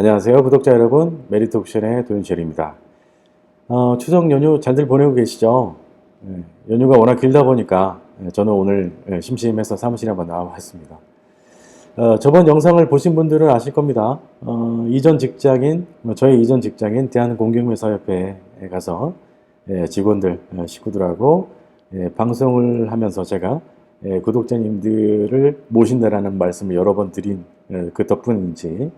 안녕하세요, 구독자 여러분. 메리트 옵션의 도윤철입니다. 추석 연휴 잘들 보내고 계시죠? 연휴가 워낙 길다 보니까 저는 오늘 심심해서 사무실에 한번 나와봤습니다. 저번 영상을 보신 분들은 아실 겁니다. 저희 이전 직장인 대한공경매사협회에 가서 직원들, 식구들하고 방송을 하면서 제가 구독자님들을 모신다라는 말씀을 여러 번 드린 그 덕분인지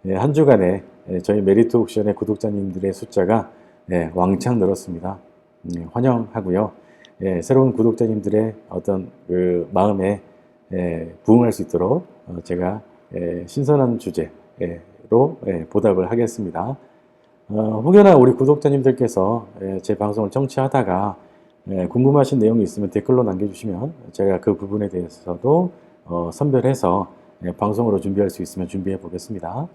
한 주간에 저희 메리트 옥션의 구독자님들의 숫자가 왕창 늘었습니다. 환영하고요. 새로운 구독자님들의 어떤 그 마음에 부응할 수 있도록 제가 신선한 주제로 보답을 하겠습니다. 혹여나 우리 구독자님들께서 제 방송을 청취하다가 궁금하신 내용이 있으면 댓글로 남겨주시면 제가 그 부분에 대해서도 선별해서 방송으로 준비할 수 있으면 준비해 보겠습니다.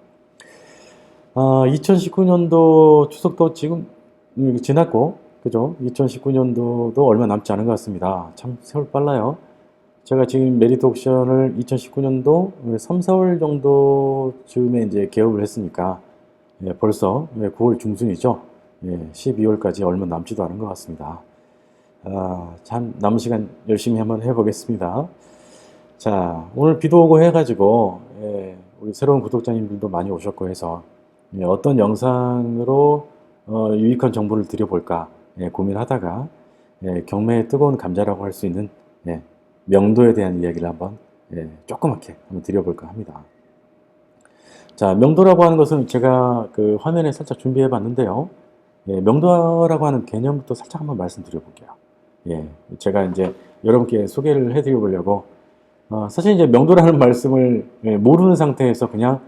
2019년도 추석도 지금 지났고, 그죠? 2019년도도 얼마 남지 않은 것 같습니다. 참 세월 빨라요. 제가 지금 메리트 옥션을 2019년도 3, 4월 정도쯤에 이제 개업을 했으니까 벌써 9월 중순이죠. 12월까지 얼마 남지도 않은 것 같습니다. 참 남은 시간 열심히 한번 해보겠습니다. 자, 오늘 비도 오고 해가지고 우리 새로운 구독자님들도 많이 오셨고 해서 어떤 영상으로 유익한 정보를 드려볼까 고민하다가 경매의 뜨거운 감자라고 할 수 있는 명도에 대한 이야기를 한번 조그맣게 한번 드려볼까 합니다. 자, 명도라고 하는 것은 제가 그 화면에 살짝 준비해 봤는데요. 명도라고 하는 개념부터 살짝 한번 말씀드려볼게요. 제가 이제 여러분께 소개를 해드려 보려고 사실 이제 명도라는 말씀을 모르는 상태에서 그냥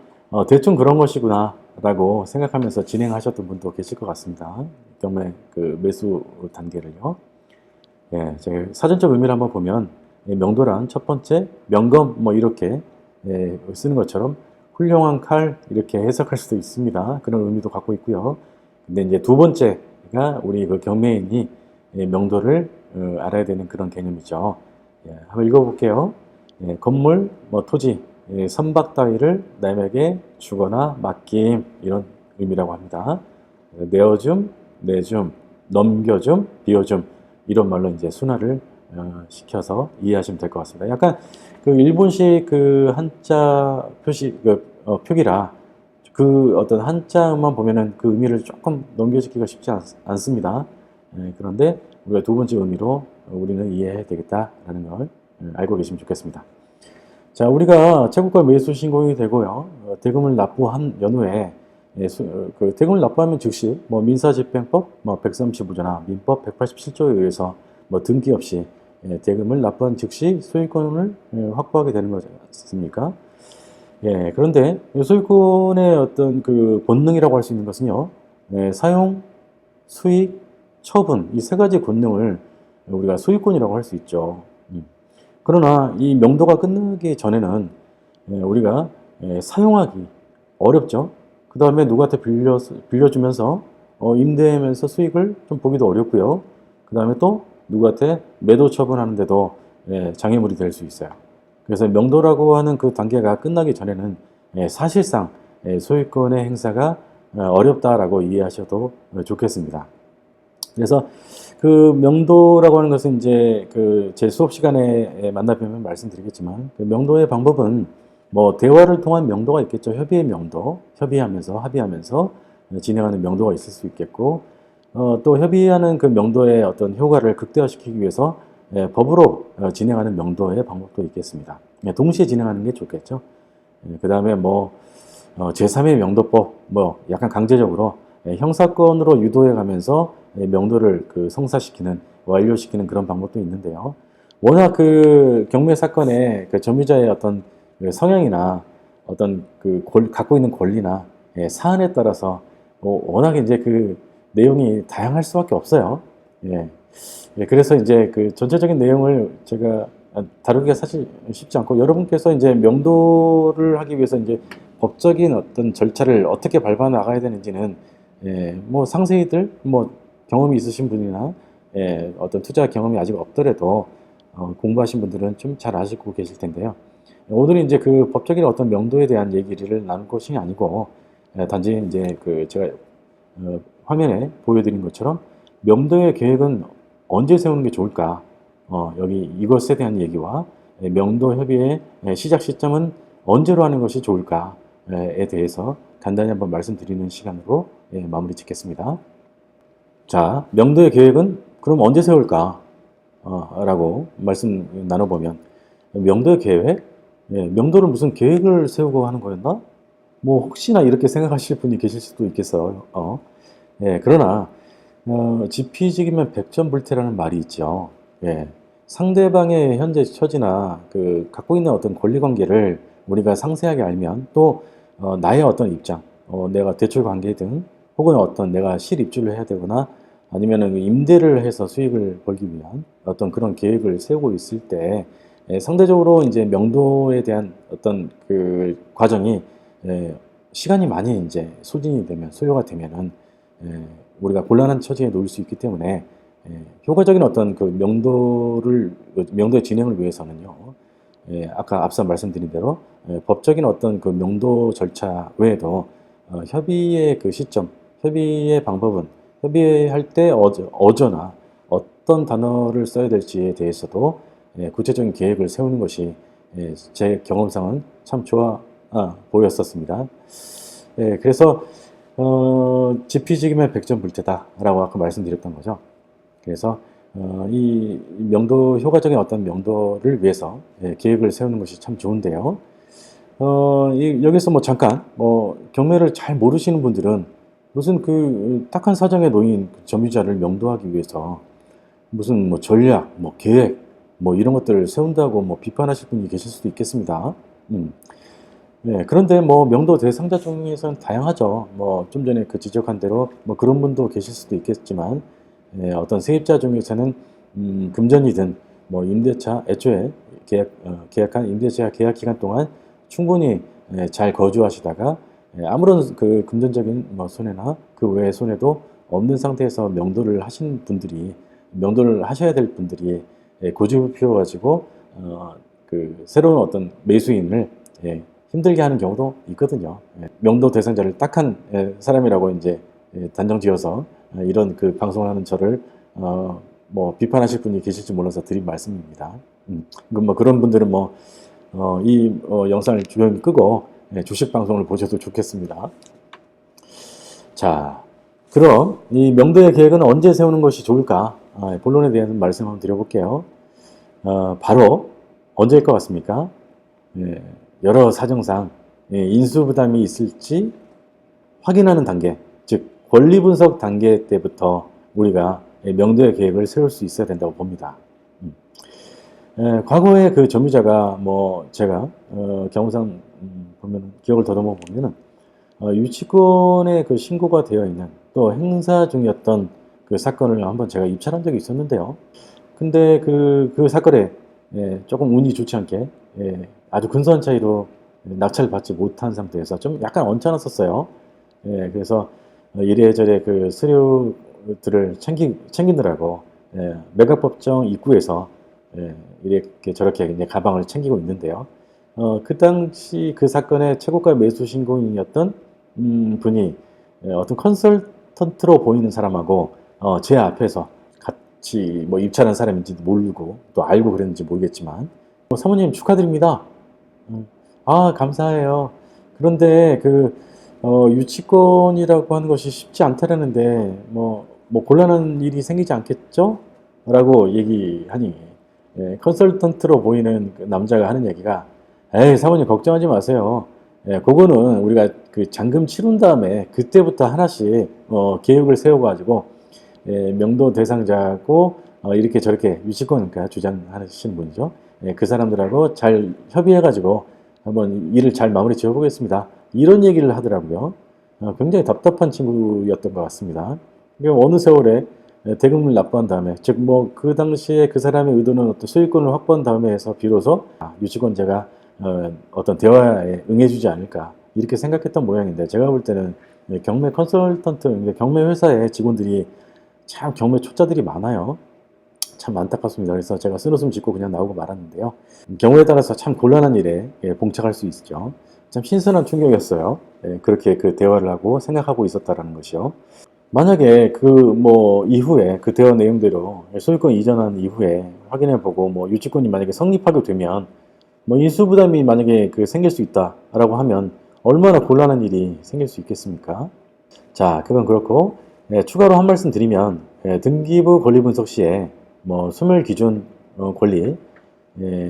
대충 그런 것이구나 라고 생각하면서 진행하셨던 분도 계실 것 같습니다. 경매 그 매수 단계를요. 제가 사전적 의미를 한번 보면 명도란 첫 번째 명검 뭐 이렇게 쓰는 것처럼 훌륭한 칼 이렇게 해석할 수도 있습니다. 그런 의미도 갖고 있고요. 근데 이제 두 번째가 우리 그 경매인이 명도를 알아야 되는 그런 개념이죠. 한번 읽어볼게요. 건물, 뭐 토지, 선박 따위를 남에게 주거나 맡김 이런 의미라고 합니다. 내어줌, 내줌, 넘겨줌, 비워줌 이런 말로 이제 순화를 시켜서 이해하시면 될 것 같습니다. 약간 그 일본식 그 한자 표시 표기라 그 어떤 한자만 보면은 그 의미를 조금 넘겨짓기가 쉽지 않습니다. 그런데 우리가 두 번째 의미로 우리는 이해해야 되겠다라는 걸 알고 계시면 좋겠습니다. 자, 우리가 채권가 매수 신고이 되고요. 대금을 납부한 연후에 그 대금을 납부하면 즉시 뭐 민사집행법 뭐 135조나 민법 187조에 의해서 뭐 등기 없이 대금을 납부한 즉시 소유권을 확보하게 되는 거지 않습니까? 그런데 소유권의 어떤 그 권능이라고 할 수 있는 것은요. 사용, 수익, 처분 이 세 가지 권능을 우리가 소유권이라고 할 수 있죠. 그러나 이 명도가 끝나기 전에는 우리가 사용하기 어렵죠. 그 다음에 누구한테 빌려주면서 임대하면서 수익을 좀 보기도 어렵고요. 그 다음에 또 누구한테 매도 처분하는데도 장애물이 될 수 있어요. 그래서 명도라고 하는 그 단계가 끝나기 전에는 사실상 소유권의 행사가 어렵다라고 이해하셔도 좋겠습니다. 그래서 그 명도라고 하는 것은 이제 그 제 수업 시간에 만나뵈면 말씀드리겠지만 그 명도의 방법은 뭐 대화를 통한 명도가 있겠죠. 협의의 명도, 합의하면서 진행하는 명도가 있을 수 있겠고 또 협의하는 그 명도의 어떤 효과를 극대화시키기 위해서 법으로 진행하는 명도의 방법도 있겠습니다. 동시에 진행하는 게 좋겠죠. 그 다음에 뭐 제3의 명도법 뭐 약간 강제적으로 형사권으로 유도해 가면서 명도를 그 성사시키는 완료시키는 그런 방법도 있는데요. 워낙 그 경매 사건의 그 점유자의 어떤 그 성향이나 어떤 그 갖고 있는 권리나 사안에 따라서 워낙 이제 그 내용이 다양할 수밖에 없어요. 그래서 이제 그 전체적인 내용을 제가 다루기가 사실 쉽지 않고 여러분께서 이제 명도를 하기 위해서 이제 법적인 어떤 절차를 어떻게 밟아 나가야 되는지는 뭐 상세히들 뭐 경험이 있으신 분이나 어떤 투자 경험이 아직 없더라도 공부하신 분들은 좀 잘 아시고 계실 텐데요. 오늘은 이제 그 법적인 어떤 명도에 대한 얘기를 나눌 것이 아니고 단지 이제 그 제가 화면에 보여드린 것처럼 명도의 계획은 언제 세우는 게 좋을까? 여기 이것에 대한 얘기와 명도 협의의 시작 시점은 언제로 하는 것이 좋을까에 대해서 간단히 한번 말씀드리는 시간으로 마무리 짓겠습니다. 자, 명도의 계획은 그럼 언제 세울까? 라고 말씀 나눠보면 명도의 계획? 명도를 무슨 계획을 세우고 하는 거였나? 뭐 혹시나 이렇게 생각하실 분이 계실 수도 있겠어요. 그러나 지피지기면 백전불태라는 말이 있죠. 상대방의 현재 처지나 그 갖고 있는 어떤 권리관계를 우리가 상세하게 알면 또 나의 어떤 입장, 내가 대출 관계든 혹은 어떤 내가 실입주를 해야 되거나 아니면은 임대를 해서 수익을 벌기 위한 어떤 그런 계획을 세우고 있을 때 상대적으로 이제 명도에 대한 어떤 그 과정이 시간이 많이 이제 소진이 되면 소요가 되면은 우리가 곤란한 처지에 놓일 수 있기 때문에 효과적인 어떤 그 명도의 진행을 위해서는요. 아까 앞서 말씀드린 대로 법적인 어떤 그 명도 절차 외에도 협의의 그 시점, 협의의 방법은 협의할 때 어저나 어떤 단어를 써야 될지에 대해서도 구체적인 계획을 세우는 것이 제 경험상은 참 좋아 보였었습니다. 그래서 지피지기면 백전불태다라고 아까 말씀드렸던 거죠. 그래서 이 명도 효과적인 어떤 명도를 위해서 계획을 세우는 것이 참 좋은데요. 여기서 뭐 잠깐 경매를 잘 모르시는 분들은 무슨 그 딱한 사정에 놓인 그 점유자를 명도하기 위해서 무슨 뭐 전략, 뭐 계획, 뭐 이런 것들을 세운다고 뭐 비판하실 분이 계실 수도 있겠습니다. 그런데 뭐 명도 대상자 중에서는 다양하죠. 뭐 좀 전에 그 지적한 대로 뭐 그런 분도 계실 수도 있겠지만 어떤 세입자 중에서는 금전이든 뭐 임대차 애초에 계약한 임대차 계약 기간 동안 충분히 잘 거주하시다가 아무런 그 금전적인 뭐 손해나 그 외의 손해도 없는 상태에서 명도를 하신 분들이 명도를 하셔야 될 분들이 고집을 피워가지고 그 새로운 어떤 매수인을 힘들게 하는 경우도 있거든요. 명도 대상자를 딱한 사람이라고 이제 단정지어서 이런 그 방송을 하는 저를 뭐 비판하실 분이 계실지 몰라서 드린 말씀입니다. 뭐 그런 분들은 이 영상을 조용히 끄고 주식 방송을 보셔도 좋겠습니다. 자, 그럼 이 명도의 계획은 언제 세우는 것이 좋을까? 본론에 대한 말씀 한번 드려볼게요. 바로 언제일 것 같습니까? 여러 사정상 인수부담이 있을지 확인하는 단계, 즉 권리 분석 단계 때부터 우리가 명도의 계획을 세울 수 있어야 된다고 봅니다. 과거에 그 점유자가 뭐 제가 경험상 보면 기억을 더듬어 보면은 유치권에 그 신고가 되어 있는 또 행사 중이었던 그 사건을 한번 제가 입찰한 적이 있었는데요. 근데 그 사건에 조금 운이 좋지 않게 아주 근소한 차이로 낙찰을 받지 못한 상태에서 좀 약간 언짢았었어요. 그래서 이래저래 그 서류들을 챙기느라고 매각법정 입구에서 이렇게 저렇게 이제 가방을 챙기고 있는데요. 그 당시 그 사건의 최고가 매수 신고인이었던 분이 어떤 컨설턴트로 보이는 사람하고 제 앞에서 같이 뭐 입찰한 사람인지도 모르고 또 알고 그랬는지 모르겠지만 사모님 축하드립니다. 감사해요. 그런데 그 유치권이라고 하는 것이 쉽지 않다라는데 뭐 곤란한 일이 생기지 않겠죠? 라고 얘기하니 컨설턴트로 보이는 그 남자가 하는 얘기가 에이 사모님 걱정하지 마세요. 그거는 우리가 그 잔금 치른 다음에 그때부터 하나씩 계획을 세워가지고 명도 대상자고 이렇게 저렇게 유치권 그러니까 주장하시는 분이죠. 그 사람들하고 잘 협의해가지고 한번 일을 잘 마무리 지어보겠습니다. 이런 얘기를 하더라고요. 굉장히 답답한 친구였던 것 같습니다. 어느 세월에 대금을 납부한 다음에 즉 뭐 그 당시에 그 사람의 의도는 어떤 소유권을 확보한 다음에 해서 비로소 유치권자가 어떤 대화에 응해주지 않을까 이렇게 생각했던 모양인데 제가 볼 때는 경매 컨설턴트 경매 회사의 직원들이 참 경매 초짜들이 많아요. 참 안타깝습니다. 그래서 제가 쓴웃음 짓고 그냥 나오고 말았는데요. 경우에 따라서 참 곤란한 일에 봉착할 수 있죠. 참 신선한 충격이었어요. 예, 그렇게 그 대화를 하고 생각하고 있었다라는 것이요. 만약에 그 뭐 이후에 그 대화 내용대로 소유권 이전한 이후에 확인해보고 뭐 유치권이 만약에 성립하게 되면 뭐 인수부담이 만약에 그 생길 수 있다라고 하면 얼마나 곤란한 일이 생길 수 있겠습니까? 자, 그건 그렇고 추가로 한 말씀 드리면 등기부 권리 분석 시에 뭐 소멸 기준 권리,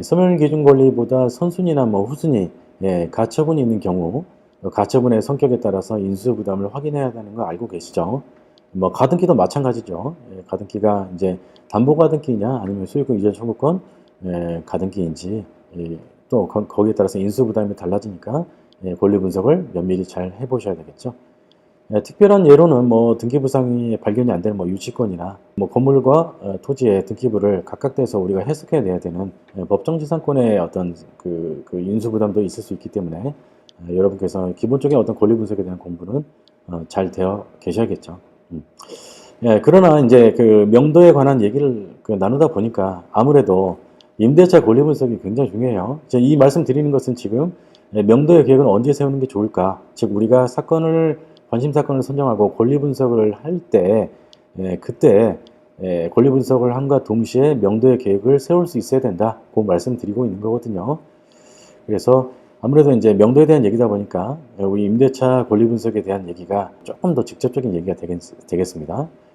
소멸 기준 권리보다 선순위나 뭐 후순위, 가처분이 있는 경우 가처분의 성격에 따라서 인수부담을 확인해야 되는 거 알고 계시죠? 뭐 가등기도 마찬가지죠. 가등기가 이제 담보 가등기냐 아니면 소유권 이전 청구권 가등기인지 또 거기에 따라서 인수부담이 달라지니까 권리 분석을 면밀히 잘 해보셔야 되겠죠. 특별한 예로는 뭐 등기부상이 발견이 안 되는 뭐 유치권이나 뭐 건물과 토지의 등기부를 각각돼서 우리가 해석해 내야 되는 법정지상권의 어떤 그 인수부담도 있을 수 있기 때문에 여러분께서 기본적인 어떤 권리 분석에 대한 공부는 잘 되어 계셔야겠죠. 그러나 이제 그 명도에 관한 얘기를 나누다 보니까 아무래도 임대차 권리 분석이 굉장히 중요해요. 이 말씀 드리는 것은 지금 명도의 계획은 언제 세우는 게 좋을까? 즉 우리가 관심 사건을 선정하고 권리 분석을 할 때 그때 권리 분석을 함과 동시에 명도의 계획을 세울 수 있어야 된다. 그 말씀 드리고 있는 거거든요. 그래서 아무래도 이제 명도에 대한 얘기다 보니까 우리 임대차 권리 분석에 대한 얘기가 조금 더 직접적인 얘기가 되겠습니다.